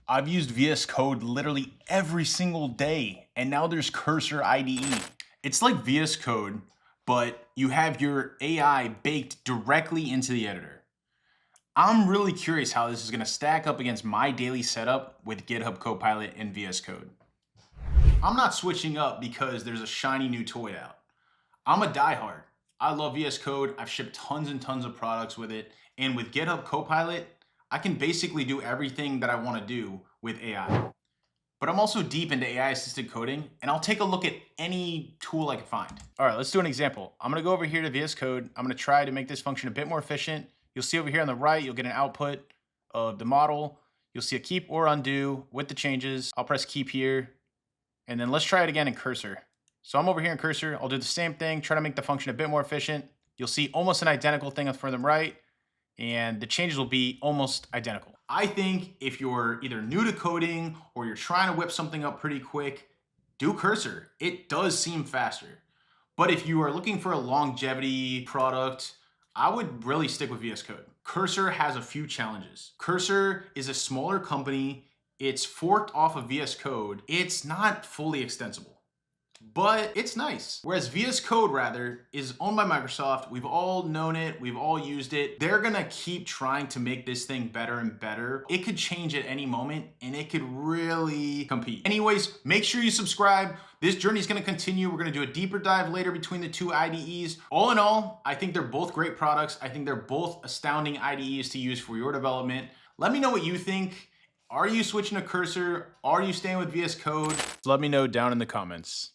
I've used VS Code literally every single day, and now there's Cursor IDE. It's like VS Code, but you have your AI baked directly into the editor. I'm really curious how this is gonna stack up against my daily setup with GitHub Copilot and VS Code. I'm not switching up because there's a shiny new toy out. I'm a diehard. I love VS Code. I've shipped tons and tons of products with it. And with GitHub Copilot, I can basically do everything that I want to do with AI. But I'm also deep into AI assisted coding, and I'll take a look at any tool I can find. All right, let's do an example. I'm going to go over here to VS Code. I'm going to try to make this function a bit more efficient. You'll see over here on the right, you'll get an output of the model. You'll see a keep or undo with the changes. I'll press keep here. And then let's try it again in Cursor. So I'm over here in Cursor. I'll do the same thing, try to make the function a bit more efficient. You'll see almost an identical thing for the right, and the changes will be almost identical. I think if you're either new to coding or you're trying to whip something up pretty quick, do Cursor. It does seem faster. But if you are looking for a longevity product, I would really stick with VS Code. Cursor has a few challenges. Cursor is a smaller company. It's forked off of VS Code. It's not fully extensible, but it's nice. Whereas VS Code, rather, is owned by Microsoft. We've all known it. We've all used it. They're gonna keep trying to make this thing better and better. It could change at any moment, and it could really compete. Anyways, make sure you subscribe. This journey is gonna continue. We're gonna do a deeper dive later between the two IDEs. All in all, I think they're both great products. I think they're both astounding IDEs to use for your development. Let me know what you think. Are you switching to Cursor? Are you staying with VS Code? Let me know down in the comments.